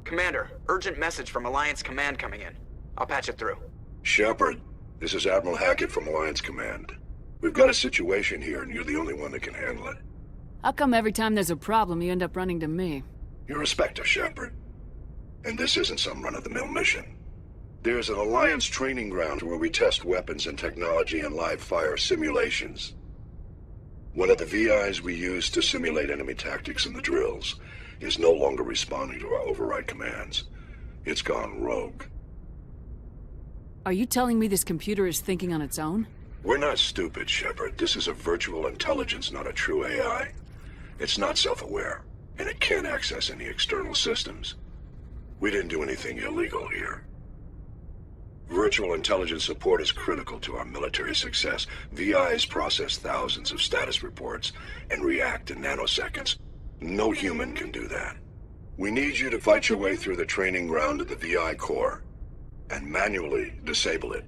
Commander, urgent message from Alliance Command coming in. I'll patch it through. Shepard, this is Admiral Hackett from Alliance Command. We've got a situation here, and you're the only one that can handle it. How come every time there's a problem, you end up running to me? You're a Spectre, Shepard. And this isn't some run-of-the-mill mission. There's an Alliance training ground where we test weapons and technology in live-fire simulations. One of the VIs we use to simulate enemy tactics in the drills is no longer responding to our override commands. It's gone rogue. Are you telling me this computer is thinking on its own? We're not stupid, Shepard. This is a virtual intelligence, not a true AI. It's not self-aware, and it can't access any external systems. We didn't do anything illegal here. Virtual intelligence support is critical to our military success. VIs process thousands of status reports and react in nanoseconds. No human can do that. We need you to fight your way through the training ground of the VI core and manually disable it.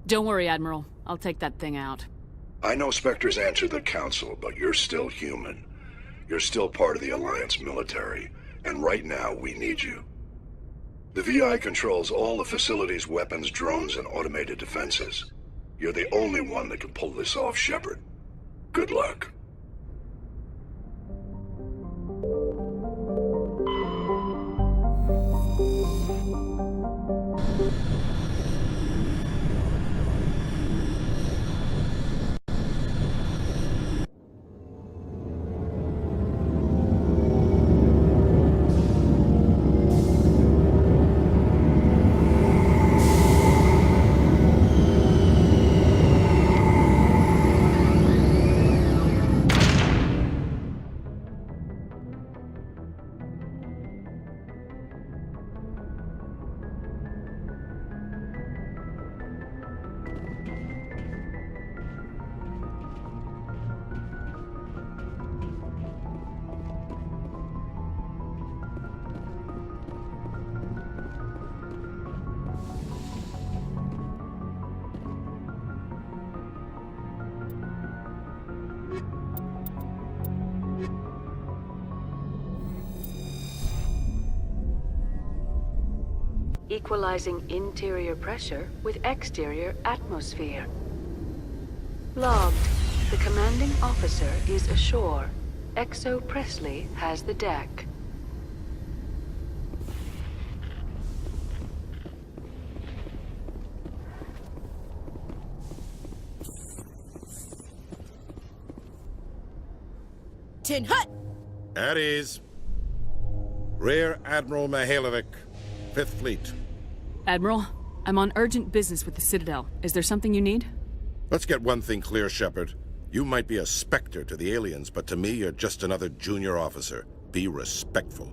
Don't worry, Admiral. I'll take that thing out. I know Spectres answer the Council, but you're still human. You're still part of the Alliance military, and right now we need you. The VI controls all the facility's weapons, drones, and automated defenses. You're the only one that can pull this off, Shepard. Good luck. Equalizing interior pressure with exterior atmosphere. Logged. The commanding officer is ashore. Exo Presley has the deck. Tin Hut! At ease. Rear Admiral Mihailovic, 5th Fleet. Admiral, I'm on urgent business with the Citadel. Is there something you need? Let's get one thing clear, Shepard. You might be a Spectre to the aliens, but to me, you're just another junior officer. Be respectful.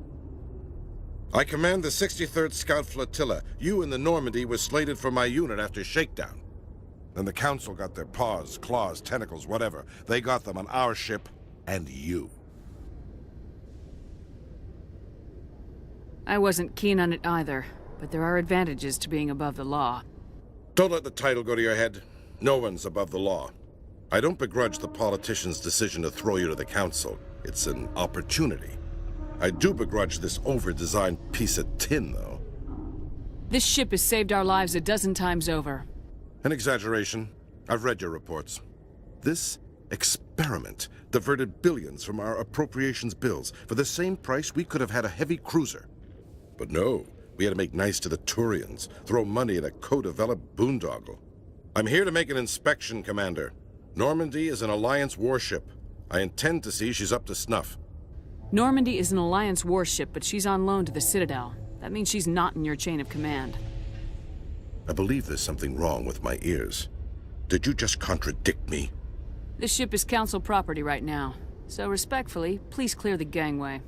I command the 63rd Scout Flotilla. You and the Normandy were slated for my unit after shakedown. Then the Council got their paws, claws, tentacles, whatever. They got them on our ship, and you. I wasn't keen on it either, but there are advantages to being above the law. Don't let the title go to your head. No one's above the law. I don't begrudge the politician's decision to throw you to the Council. It's an opportunity. I do begrudge this over-designed piece of tin, though. This ship has saved our lives a dozen times over. An exaggeration. I've read your reports. This experiment diverted billions from our appropriations bills. For the same price, we could have had a heavy cruiser. But no, we had to make nice to the Turians, throw money at a co-developed boondoggle. I'm here to make an inspection, Commander. Normandy is an Alliance warship. I intend to see she's up to snuff. Normandy is an Alliance warship, but she's on loan to the Citadel. That means she's not in your chain of command. I believe there's something wrong with my ears. Did you just contradict me? This ship is Council property right now. So respectfully, please clear the gangway.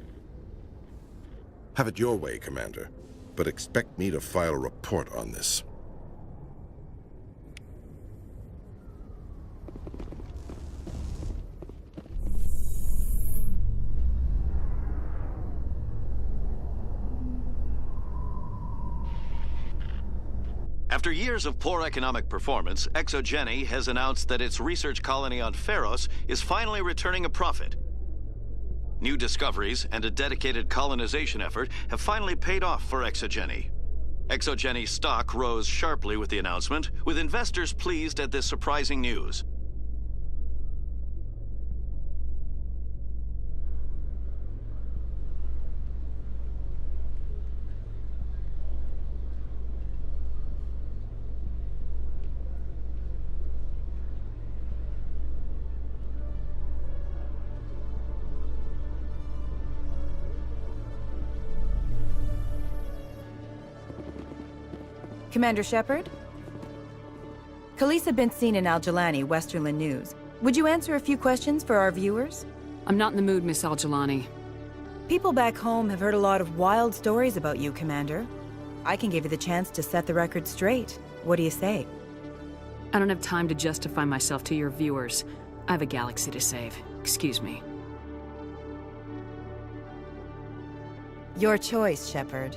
Have it your way, Commander. But expect me to file a report on this. After years of poor economic performance, Exogeny has announced that its research colony on Pharos is finally returning a profit. New discoveries and a dedicated colonization effort have finally paid off for Exogeny. Exogeny stock rose sharply with the announcement, with investors pleased at this surprising news. Commander Shepard? Khaleesa been seen in Al-Jalani, Westerland News. Would you answer a few questions for our viewers? I'm not in the mood, Miss Al-Jalani. People back home have heard a lot of wild stories about you, Commander. I can give you the chance to set the record straight. What do you say? I don't have time to justify myself to your viewers. I have a galaxy to save. Excuse me. Your choice, Shepard.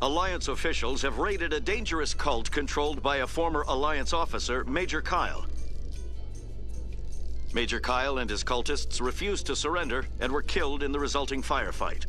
Alliance officials have raided a dangerous cult controlled by a former Alliance officer, Major Kyle. Major Kyle and his cultists refused to surrender and were killed in the resulting firefight.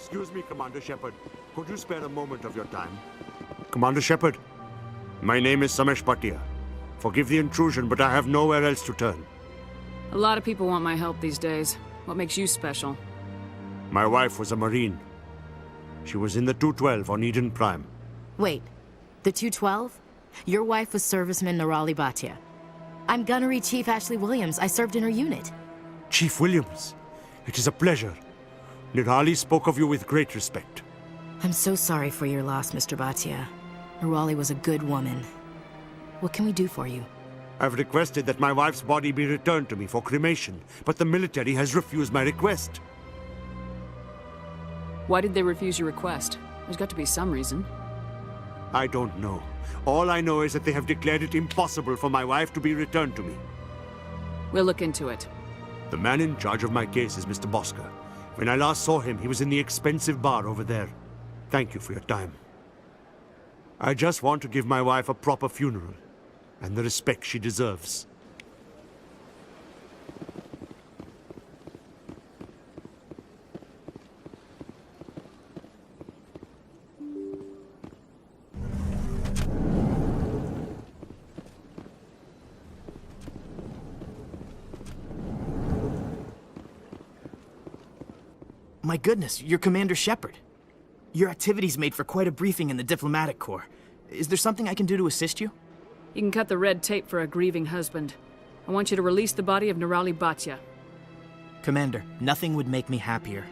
Excuse me, Commander Shepard. Could you spare a moment of your time? Commander Shepard, my name is Samesh Bhatia. Forgive the intrusion, but I have nowhere else to turn. A lot of people want my help these days. What makes you special? My wife was a Marine. She was in the 212 on Eden Prime. Wait, the 212? Your wife was serviceman Nirali Bhatia. I'm Gunnery Chief Ashley Williams. I served in her unit. Chief Williams, it is a pleasure. Nirali spoke of you with great respect. I'm so sorry for your loss, Mr. Bhatia. Nirali was a good woman. What can we do for you? I've requested that my wife's body be returned to me for cremation, but the military has refused my request. Why did they refuse your request? There's got to be some reason. I don't know. All I know is that they have declared it impossible for my wife to be returned to me. We'll look into it. The man in charge of my case is Mr. Bosca. When I last saw him, he was in the expensive bar over there. Thank you for your time. I just want to give my wife a proper funeral, and the respect she deserves. My goodness, you're Commander Shepard. Your activities made for quite a briefing in the Diplomatic Corps. Is there something I can do to assist you? You can cut the red tape for a grieving husband. I want you to release the body of Nirali Bhatia. Commander, nothing would make me happier.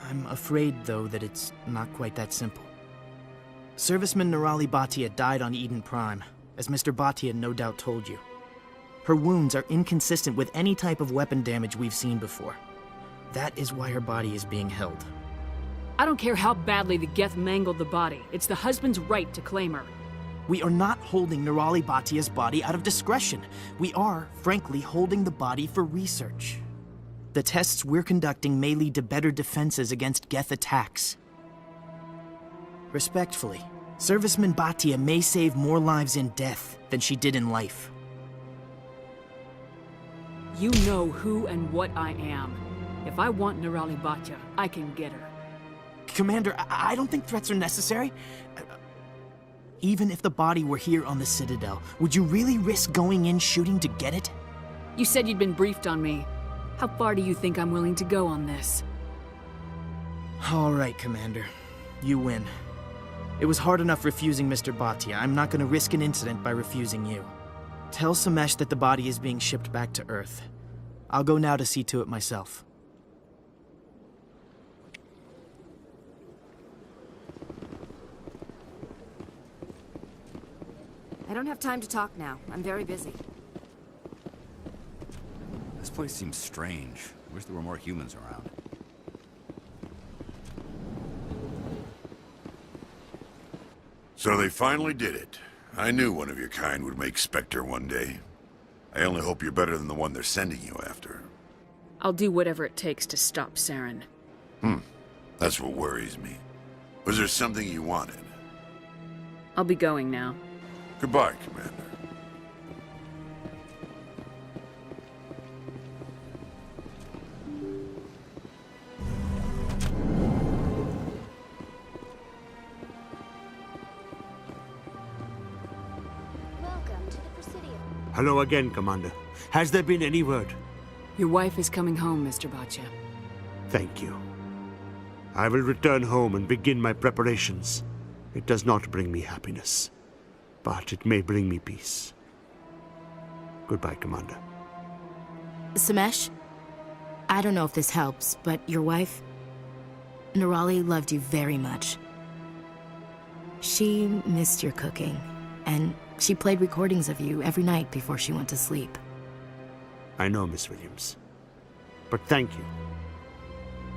I'm afraid, though, that it's not quite that simple. Serviceman Nirali Bhatia died on Eden Prime, as Mr. Bhatia no doubt told you. Her wounds are inconsistent with any type of weapon damage we've seen before. That is why her body is being held. I don't care how badly the Geth mangled the body. It's the husband's right to claim her. We are not holding Nerali Batia's body out of discretion. We are, frankly, holding the body for research. The tests we're conducting may lead to better defenses against Geth attacks. Respectfully, Serviceman Batia may save more lives in death than she did in life. You know who and what I am. If I want Nerali Batia, I can get her. Commander, I don't think threats are necessary. Even if the body were here on the Citadel, would you really risk going in shooting to get it? You said you'd been briefed on me. How far do you think I'm willing to go on this? All right, Commander. You win. It was hard enough refusing Mr. Batia. I'm not going to risk an incident by refusing you. Tell Samesh that the body is being shipped back to Earth. I'll go now to see to it myself. I don't have time to talk now. I'm very busy. This place seems strange. I wish there were more humans around. So they finally did it. I knew one of your kind would make Spectre one day. I only hope you're better than the one they're sending you after. I'll do whatever it takes to stop Saren. That's what worries me. Was there something you wanted? I'll be going now. Goodbye, Commander. Welcome to the Presidio. Hello again, Commander. Has there been any word? Your wife is coming home, Mr. Batia. Thank you. I will return home and begin my preparations. It does not bring me happiness, but it may bring me peace. Goodbye, Commander. Samesh, I don't know if this helps, but your wife, Nerali, loved you very much. She missed your cooking, and she played recordings of you every night before she went to sleep. I know, Miss Williams. But thank you.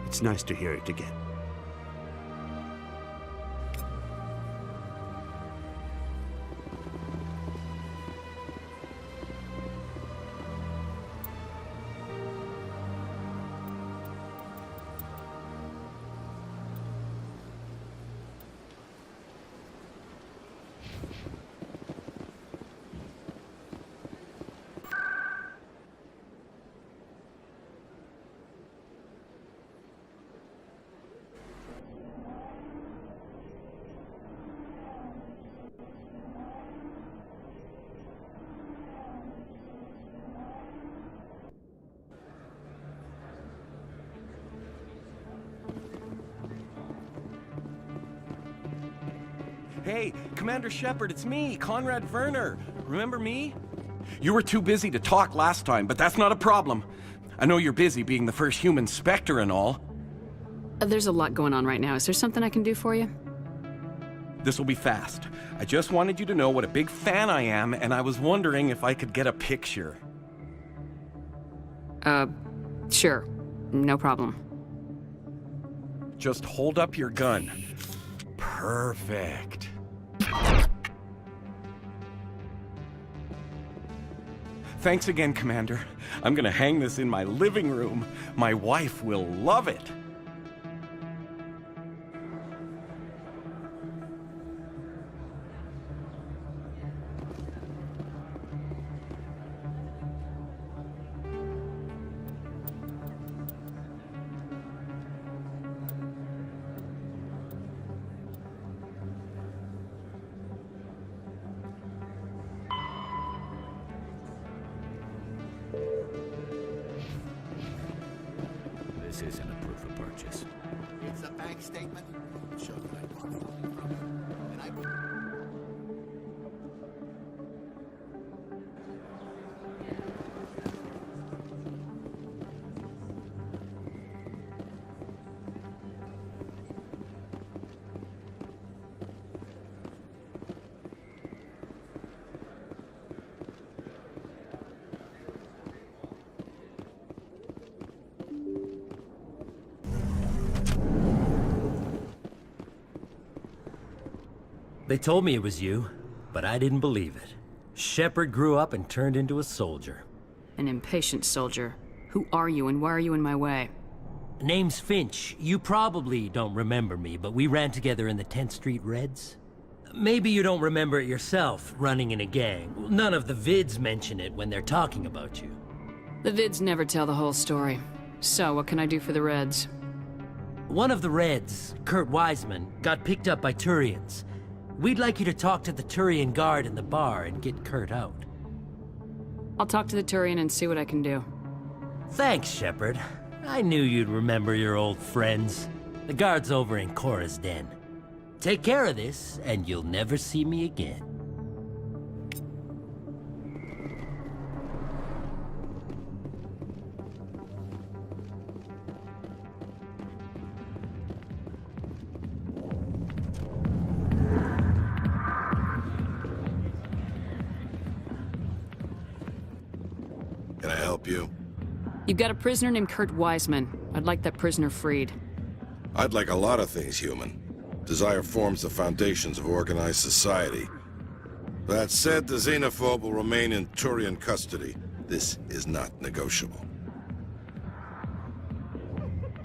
It's nice to hear it again. Hey, Commander Shepard, it's me, Conrad Werner. Remember me? You were too busy to talk last time, but that's not a problem. I know you're busy being the first human Spectre and all. There's a lot going on right now. Is there something I can do for you? This will be fast. I just wanted you to know what a big fan I am, and I was wondering if I could get a picture. Sure. No problem. Just hold up your gun. Perfect. Thanks again, Commander. I'm gonna hang this in my living room. My wife will love it. This isn't a proof of purchase. It's a bank statement. It shows that I bought something from you. And I would... They told me it was you, but I didn't believe it. Shepard grew up and turned into a soldier. An impatient soldier. Who are you and why are you in my way? Name's Finch. You probably don't remember me, but we ran together in the 10th Street Reds. Maybe you don't remember it yourself, running in a gang. None of the vids mention it when they're talking about you. The vids never tell the whole story. So, what can I do for the Reds? One of the Reds, Kurt Wiseman, got picked up by Turians. We'd like you to talk to the Turian guard in the bar and get Kurt out. I'll talk to the Turian and see what I can do. Thanks, Shepard. I knew you'd remember your old friends. The guard's over in Cora's den. Take care of this, and you'll never see me again. Can I help you? You've got a prisoner named Kurt Wiseman. I'd like that prisoner freed. I'd like a lot of things, human. Desire forms the foundations of organized society. That said, the xenophobe will remain in Turian custody. This is not negotiable.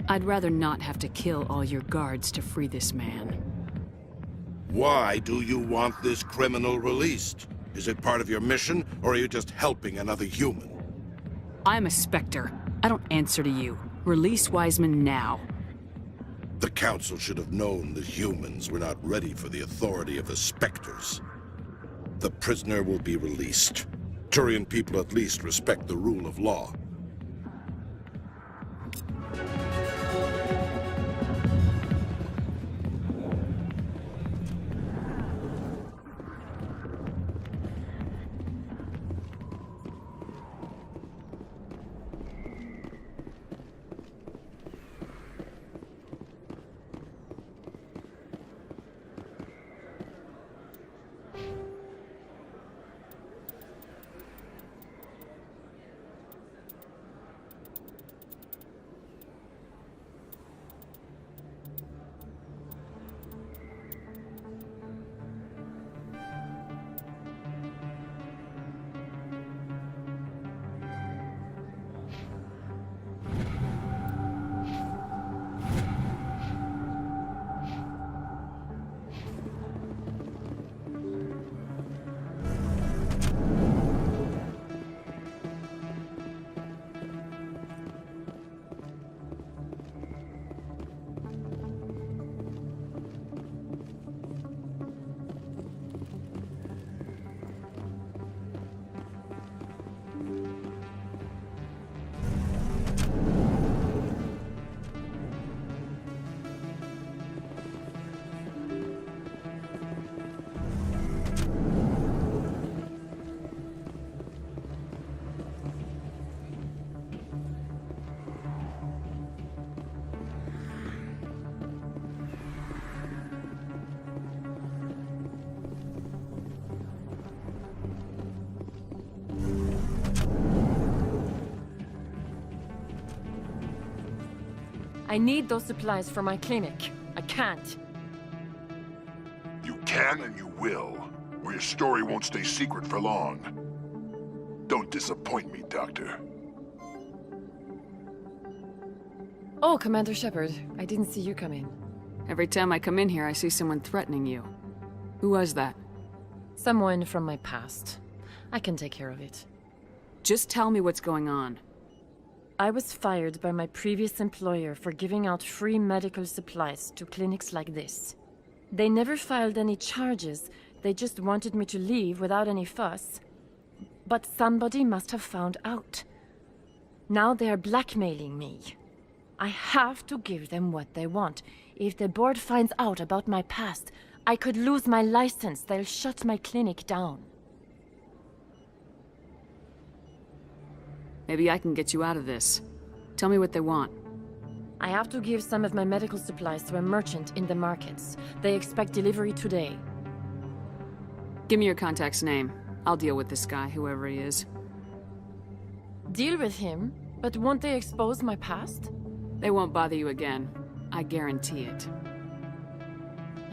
I'd rather not have to kill all your guards to free this man. Why do you want this criminal released? Is it part of your mission, or are you just helping another human? I'm a Spectre. I don't answer to you. Release Wiseman now. The Council should have known the humans were not ready for the authority of the Spectres. The prisoner will be released. Turian people at least respect the rule of law. I need those supplies for my clinic. I can't. You can and you will, or your story won't stay secret for long. Don't disappoint me, Doctor. Oh, Commander Shepard. I didn't see you come in. Every time I come in here, I see someone threatening you. Who was that? Someone from my past. I can take care of it. Just tell me what's going on. I was fired by my previous employer for giving out free medical supplies to clinics like this. They never filed any charges. They just wanted me to leave without any fuss. But somebody must have found out. Now they are blackmailing me. I have to give them what they want. If the board finds out about my past, I could lose my license. They'll shut my clinic down. Maybe I can get you out of this. Tell me what they want. I have to give some of my medical supplies to a merchant in the markets. They expect delivery today. Give me your contact's name. I'll deal with this guy, whoever he is. Deal with him? But won't they expose my past? They won't bother you again. I guarantee it.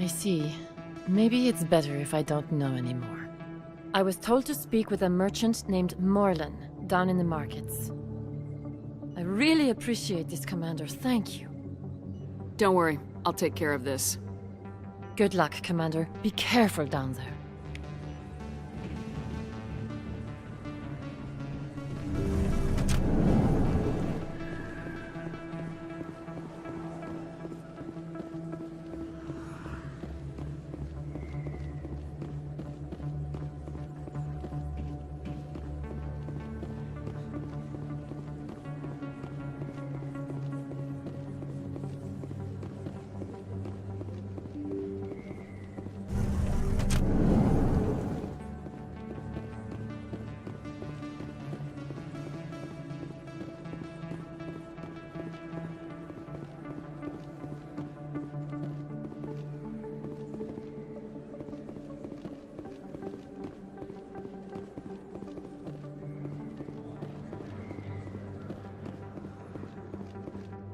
I see. Maybe it's better if I don't know anymore. I was told to speak with a merchant named Morlan down in the markets. I really appreciate this, Commander. Thank you. Don't worry, I'll take care of this. Good luck, Commander. Be careful down there.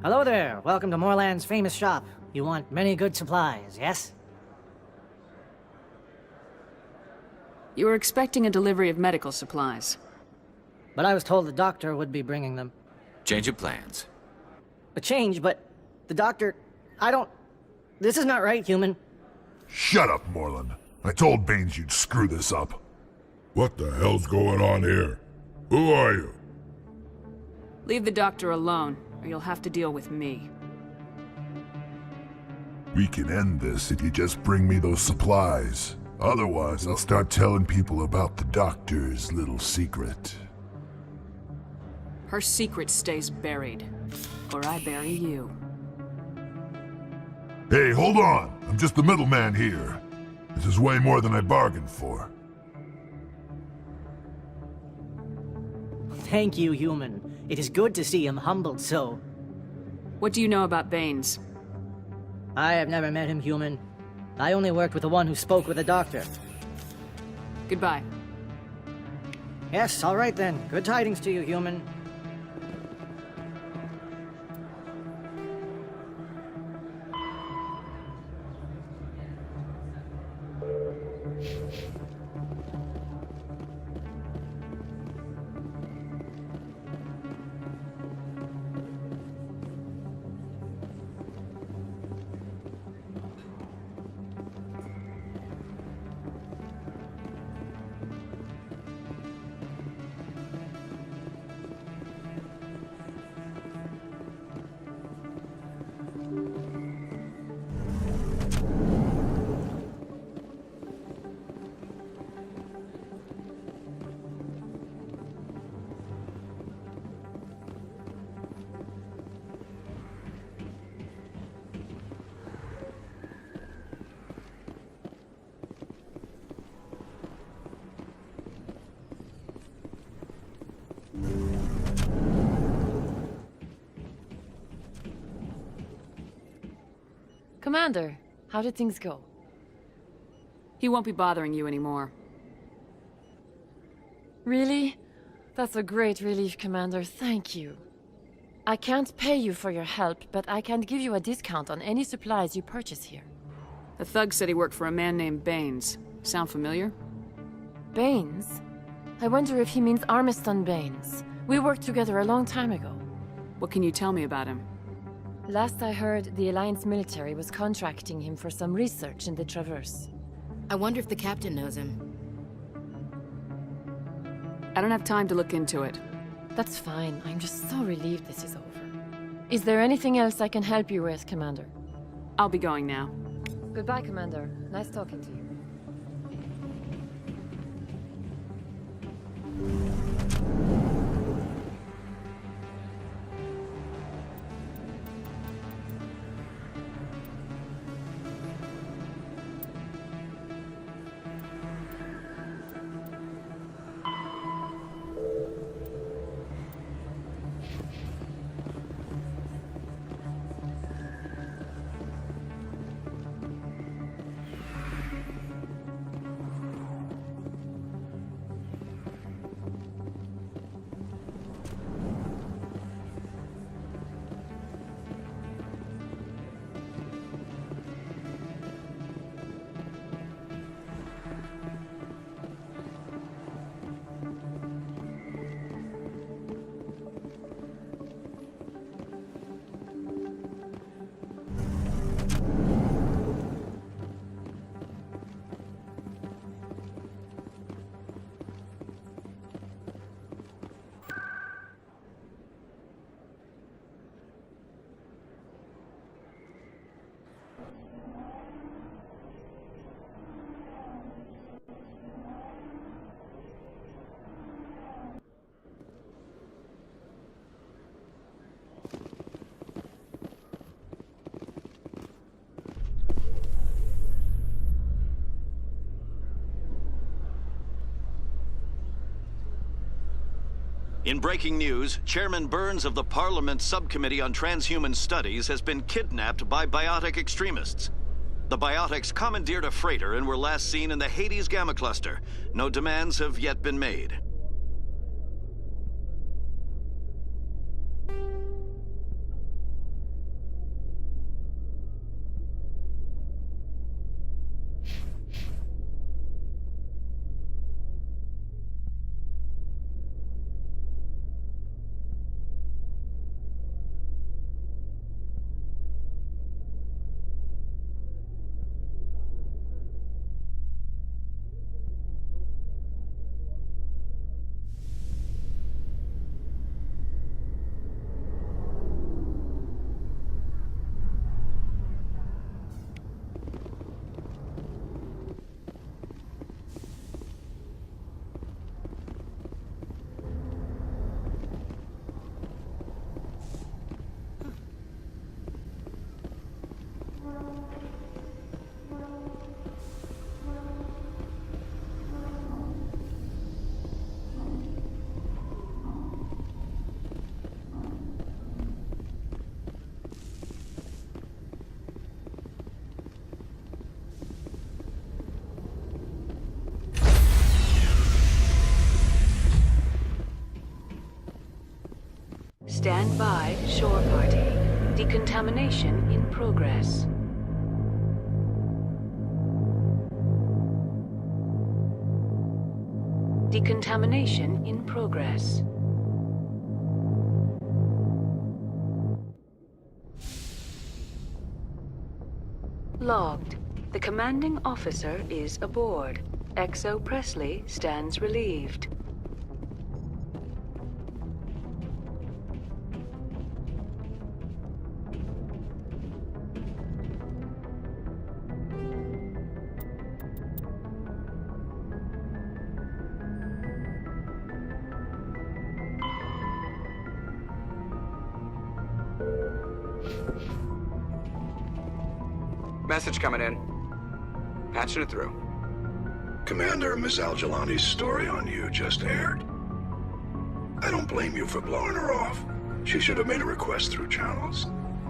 Hello there. Welcome to Morland's famous shop. You want many good supplies, yes? You were expecting a delivery of medical supplies. But I was told the doctor would be bringing them. Change of plans. A change, but the doctor... This is not right, human. Shut up, Morland. I told Baines you'd screw this up. What the hell's going on here? Who are you? Leave the doctor alone, or you'll have to deal with me. We can end this if you just bring me those supplies. Otherwise, I'll start telling people about the doctor's little secret. Her secret stays buried, or I bury you. Hey, hold on! I'm just the middleman here. This is way more than I bargained for. Thank you, human. It is good to see him humbled so. What do you know about Baines? I have never met him, human. I only worked with the one who spoke with the doctor. Goodbye. Yes, all right then. Good tidings to you, human. Commander, how did things go? He won't be bothering you anymore. Really? That's a great relief, Commander. Thank you. I can't pay you for your help, but I can give you a discount on any supplies you purchase here. The thug said he worked for a man named Baines. Sound familiar? Baines? I wonder if he means Armiston Baines. We worked together a long time ago. What can you tell me about him? Last I heard, the Alliance military was contracting him for some research in the Traverse. I wonder if the captain knows him. I don't have time to look into it. That's fine. I'm just so relieved this is over. Is there anything else I can help you with, Commander? I'll be going now. Goodbye, Commander. Nice talking to you. In breaking news, Chairman Burns of the Parliament Subcommittee on Transhuman Studies has been kidnapped by biotic extremists. The biotics commandeered a freighter and were last seen in the Hades Gamma Cluster. No demands have yet been made. Stand by, shore party. Decontamination in progress. Decontamination in progress. Logged. The commanding officer is aboard. XO Presley stands relieved. Message coming in. Patching it through. Commander, Ms. Al-Jalani's story on you just aired. I don't blame you for blowing her off. She should have made a request through channels.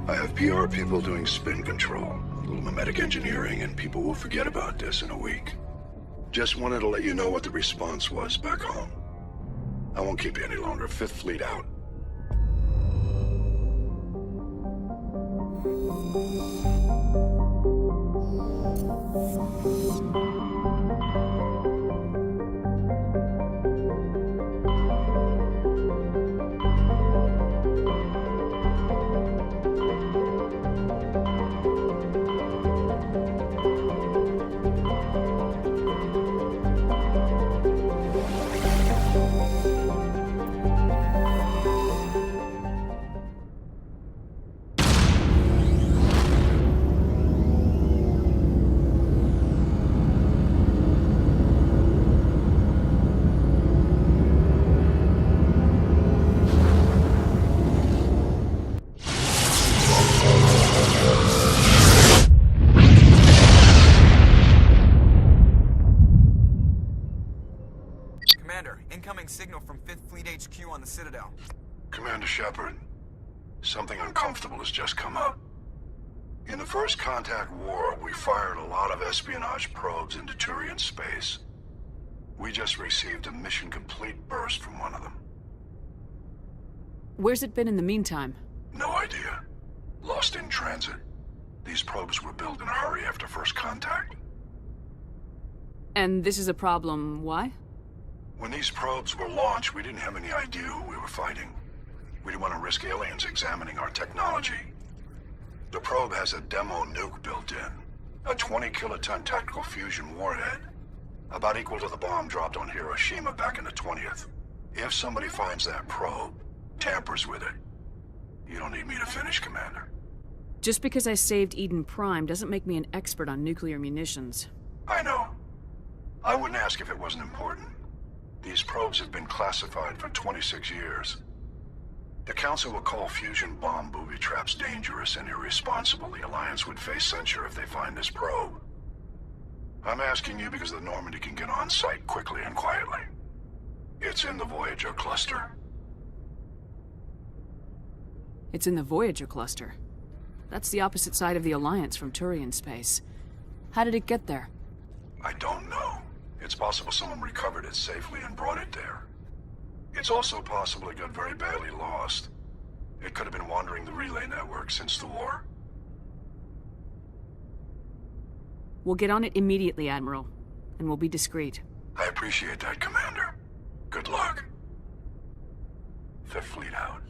I have PR people doing spin control, a little mimetic engineering, and people will forget about this in a week. Just wanted to let you know what the response was back home. I won't keep you any longer. Fifth Fleet out. Incoming signal from 5th Fleet HQ on the Citadel. Commander Shepard, something uncomfortable has just come up. In the First Contact War, we fired a lot of espionage probes into Turian space. We just received a mission complete burst from one of them. Where's it been in the meantime? No idea. Lost in transit. These probes were built in a hurry after First Contact. And this is a problem, why? When these probes were launched, we didn't have any idea who we were fighting. We didn't want to risk aliens examining our technology. The probe has a demo nuke built in. A 20-kiloton tactical fusion warhead. About equal to the bomb dropped on Hiroshima back in the 20th. If somebody finds that probe, tampers with it, you don't need me to finish, Commander. Just because I saved Eden Prime doesn't make me an expert on nuclear munitions. I know. I wouldn't ask if it wasn't important. These probes have been classified for 26 years. The Council will call fusion bomb booby traps dangerous and irresponsible. The Alliance would face censure if they find this probe. I'm asking you because the Normandy can get on site quickly and quietly. It's in the Voyager cluster. It's in the Voyager cluster. That's the opposite side of the Alliance from Turian space. How did it get there? I don't know. It's possible someone recovered it safely and brought it there. It's also possible it got very badly lost. It could have been wandering the relay network since the war. We'll get on it immediately, Admiral. And we'll be discreet. I appreciate that, Commander. Good luck. Fifth Fleet out.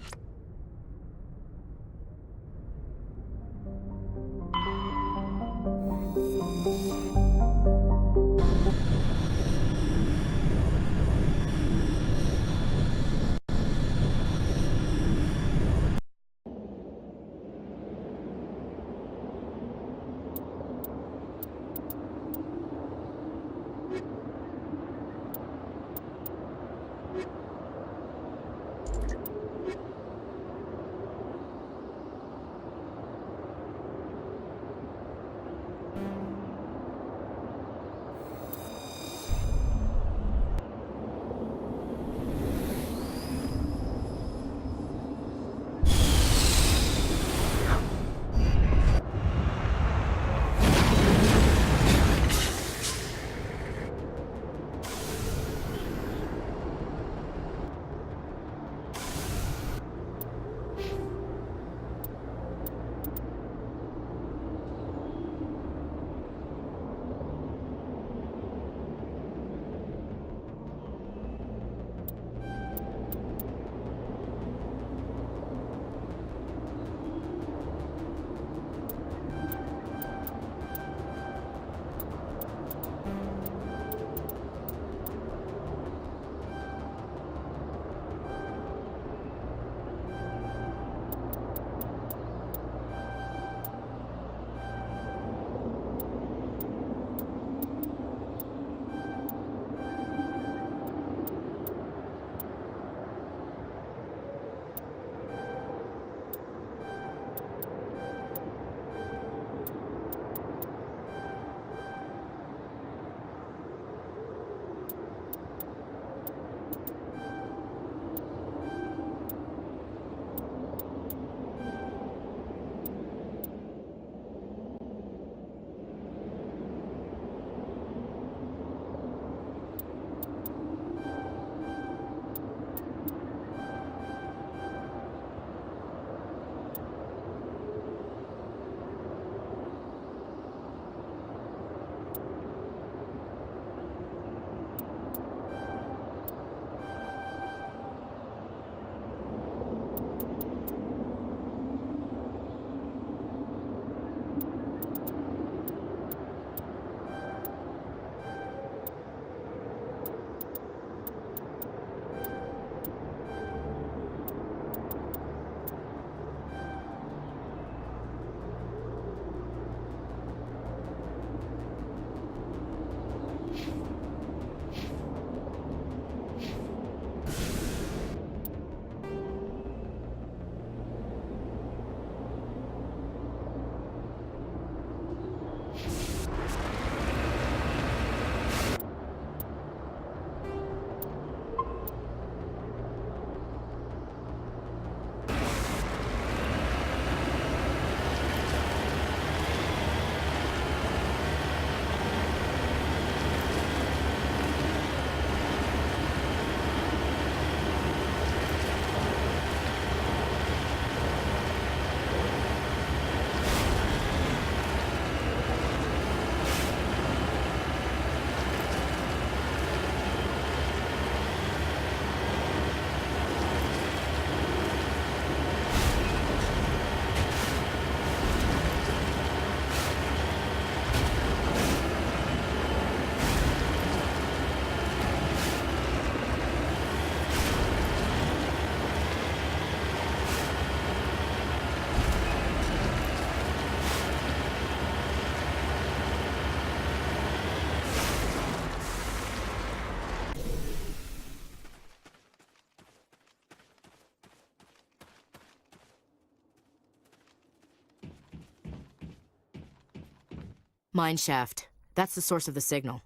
Mine shaft. That's the source of the signal.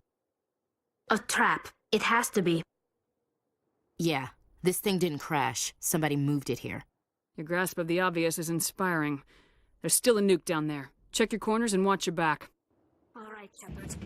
A trap. It has to be. Yeah, this thing didn't crash. Somebody moved it here. Your grasp of the obvious is inspiring. There's still a nuke down there. Check your corners and watch your back. All right, Shepard.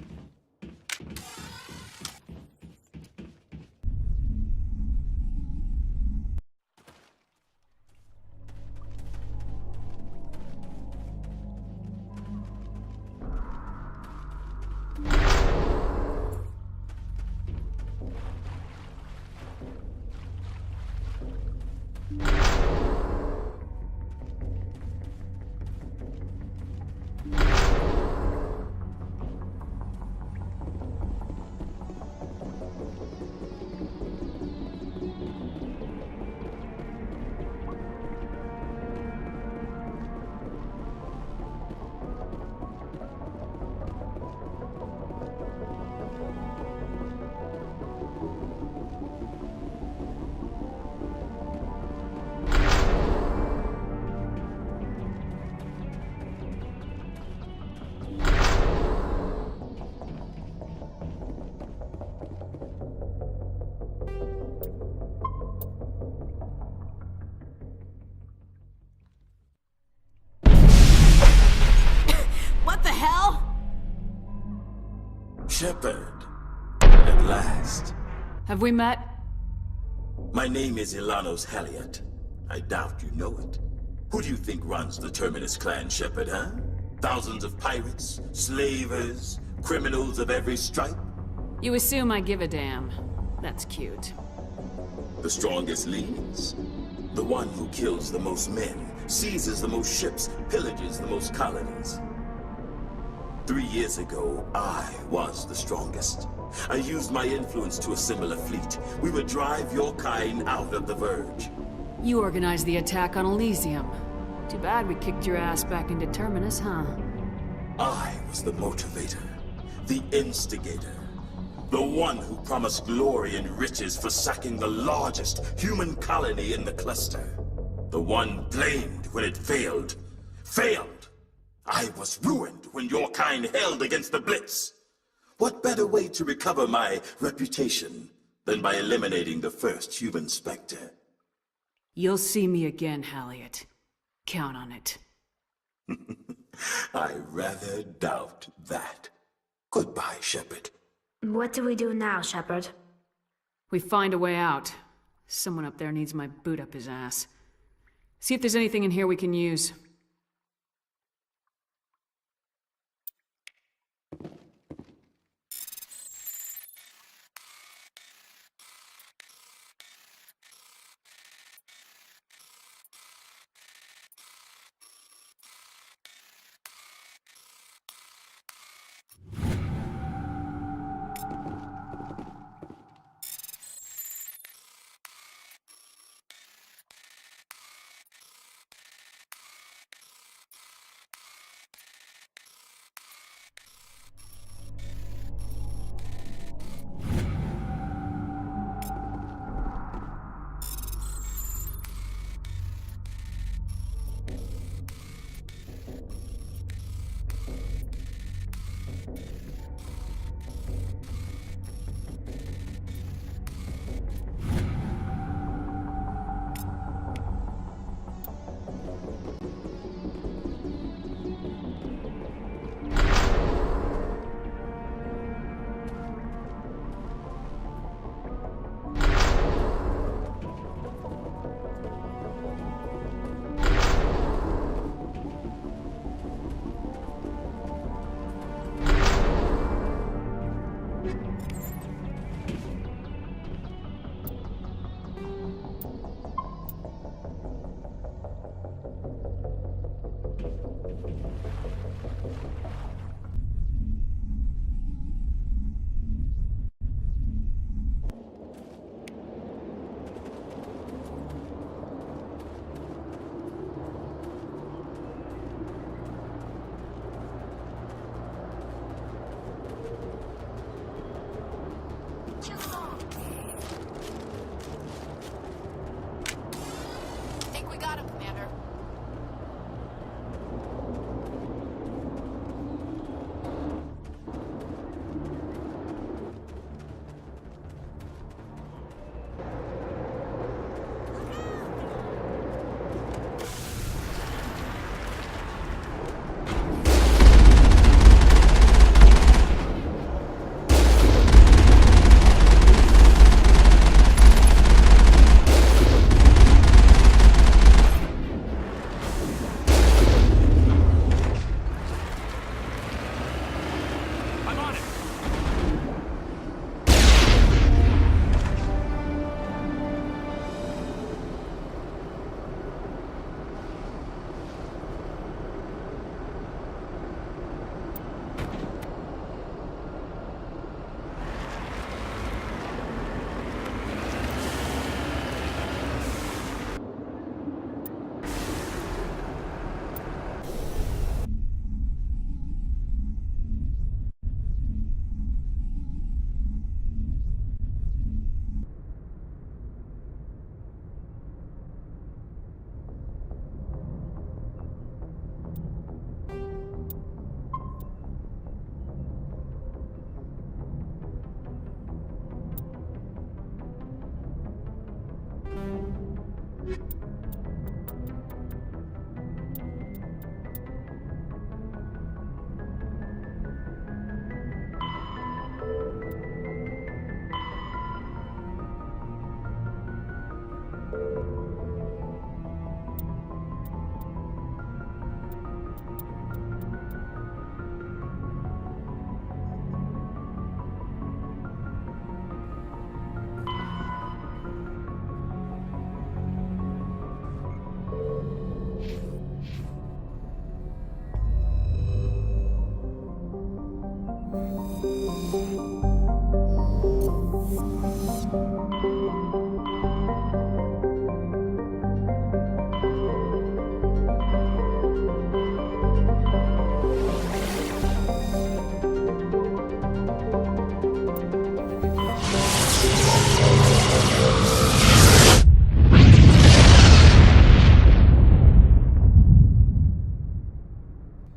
What the hell? Shepard, at last. Have we met? My name is Ilanos Halliot. I doubt you know it. Who do you think runs the Terminus clan, Shepard, huh? Thousands of pirates, slavers, criminals of every stripe? You assume I give a damn. That's cute. The strongest leads. The one who kills the most men, seizes the most ships, pillages the most colonies. 3 years ago, I was the strongest. I used my influence to assemble a fleet. We would drive your kind out of the Verge. You organized the attack on Elysium. Too bad we kicked your ass back into Terminus, huh? I was the motivator, the instigator, the one who promised glory and riches for sacking the largest human colony in the cluster. The one blamed when it failed. Failed! I was ruined when your kind held against the Blitz. What better way to recover my reputation than by eliminating the first human Spectre? You'll see me again, Halliot. Count on it. I rather doubt that. Goodbye, Shepard. What do we do now, Shepard? We find a way out. Someone up there needs my boot up his ass. See if there's anything in here we can use.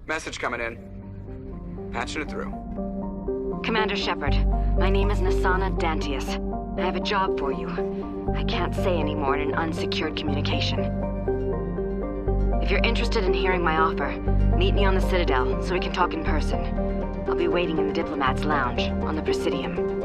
Message coming in. Patching it through. Commander Shepard, my name is Nasana Dantius. I have a job for you. I can't say any more in an unsecured communication. If you're interested in hearing my offer, meet me on the Citadel so we can talk in person. I'll be waiting in the Diplomat's Lounge on the Presidium.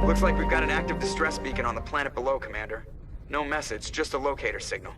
Looks like we've got an active distress beacon on the planet below, Commander. No message, just a locator signal.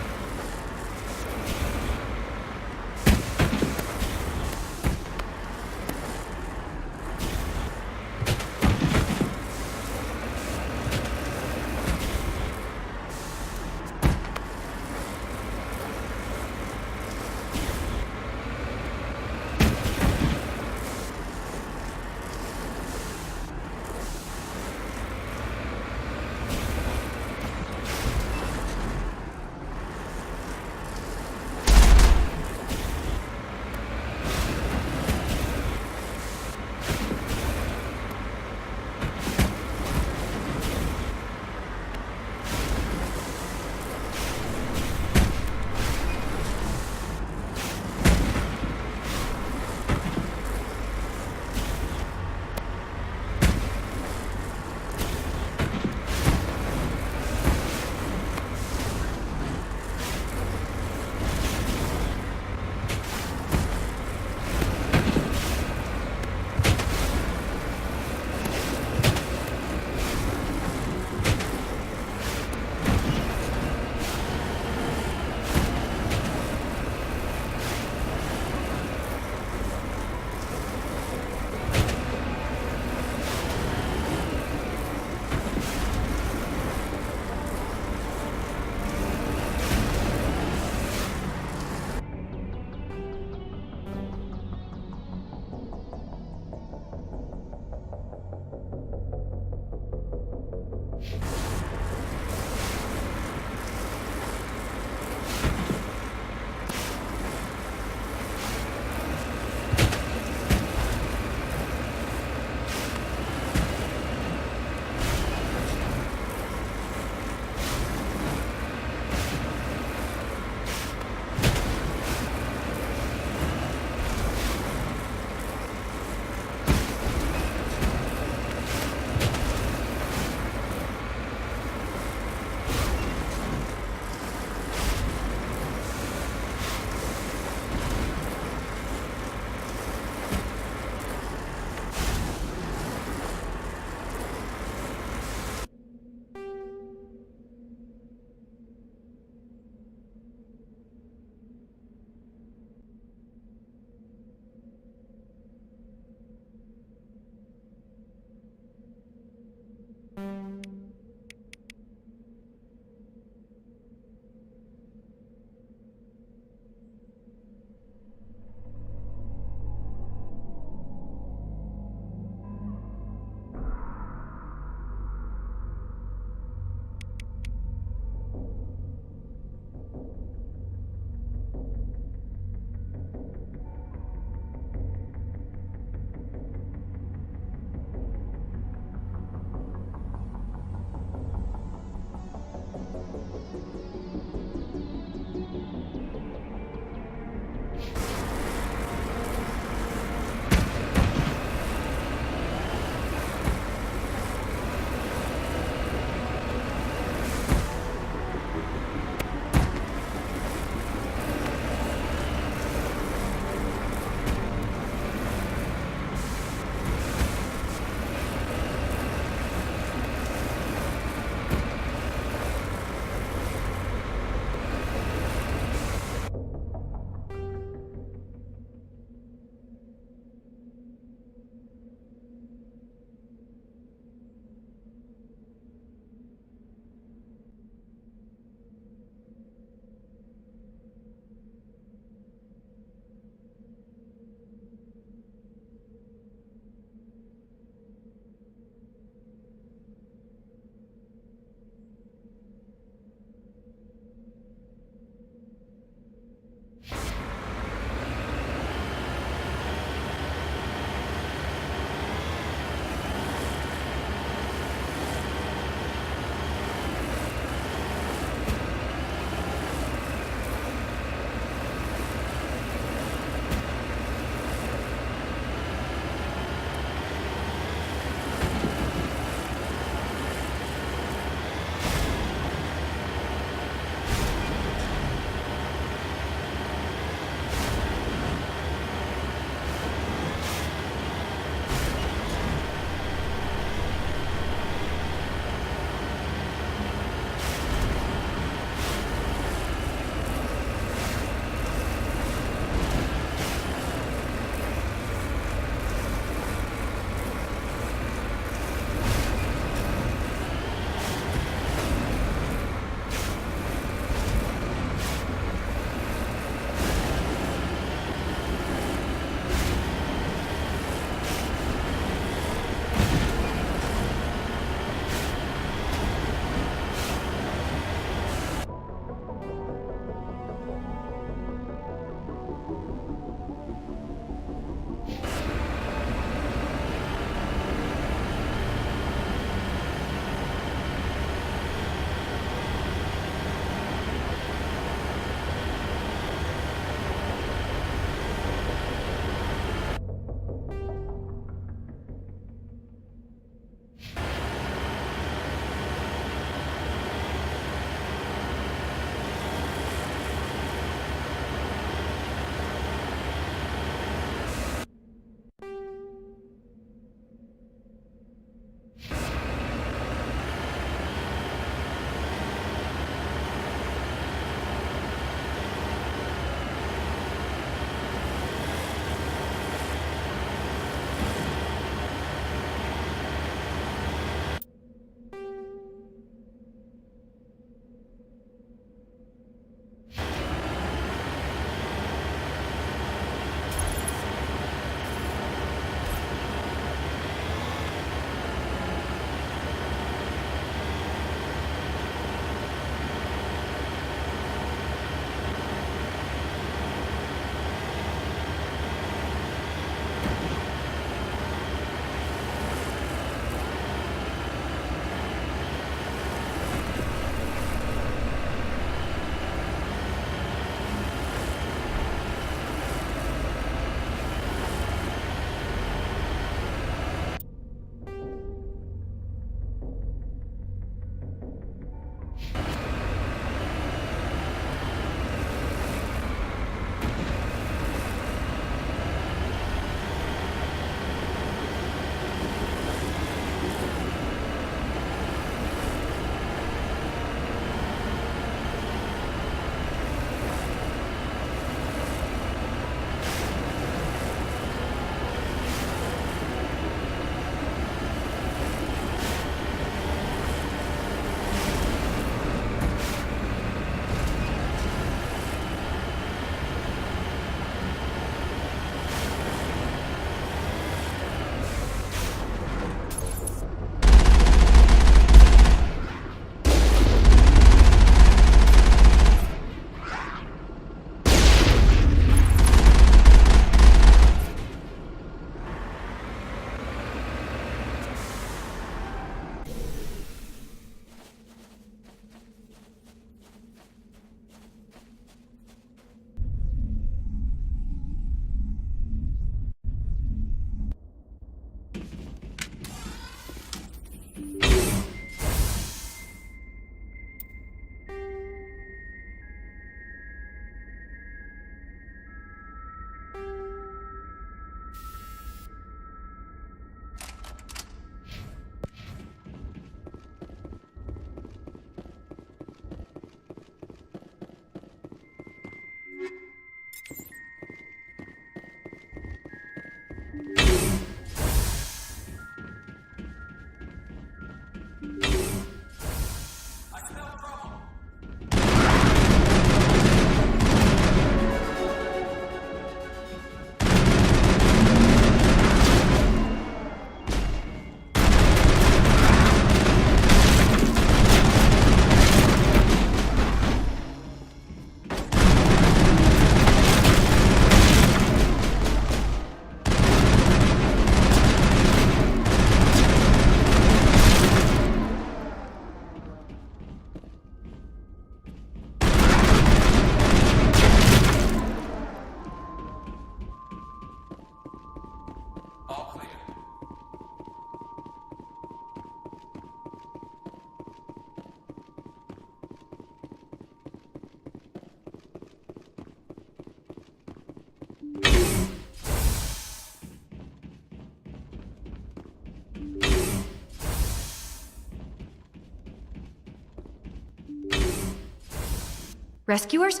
Rescuers?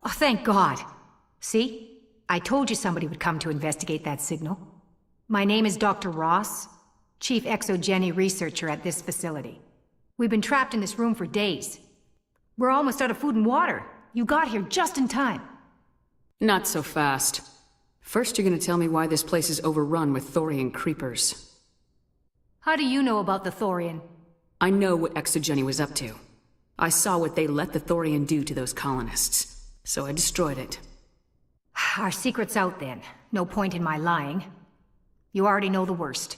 Oh, thank God. See? I told you somebody would come to investigate that signal. My name is Dr. Ross, Chief Exogeny Researcher at this facility. We've been trapped in this room for days. We're almost out of food and water. You got here just in time. Not so fast. First, you're gonna tell me why this place is overrun with Thorian creepers. How do you know about the Thorian? I know what Exogeny was up to. I saw what they let the Thorian do to those colonists, so I destroyed it. Our secret's out then. No point in my lying. You already know the worst.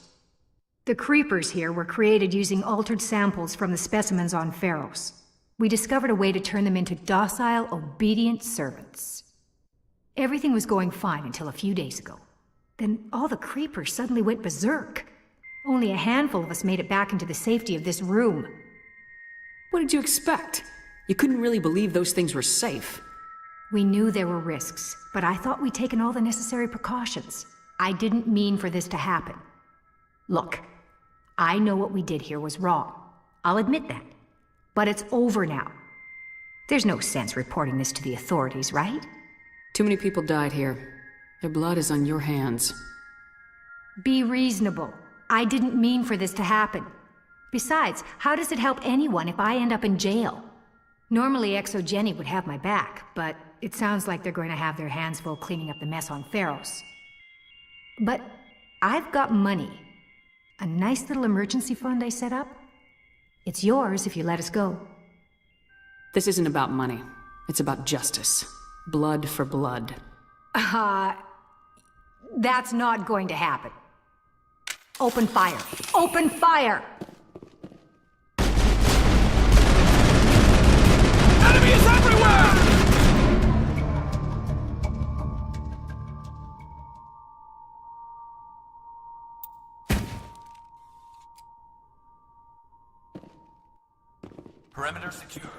The creepers here were created using altered samples from the specimens on Pharos. We discovered a way to turn them into docile, obedient servants. Everything was going fine until a few days ago. Then all the creepers suddenly went berserk. Only a handful of us made it back into the safety of this room. What did you expect? You couldn't really believe those things were safe. We knew there were risks, but I thought we'd taken all the necessary precautions. I didn't mean for this to happen. Look, I know what we did here was wrong. I'll admit that. But it's over now. There's no sense reporting this to the authorities, right? Too many people died here. Their blood is on your hands. Be reasonable. I didn't mean for this to happen. Besides, how does it help anyone if I end up in jail? Normally Exogeny would have my back, but it sounds like they're going to have their hands full cleaning up the mess on Pharos. But I've got money. A nice little emergency fund I set up. It's yours if you let us go. This isn't about money. It's about justice. Blood for blood. That's not going to happen. Open fire. Open fire! Enemies everywhere! Perimeter secure.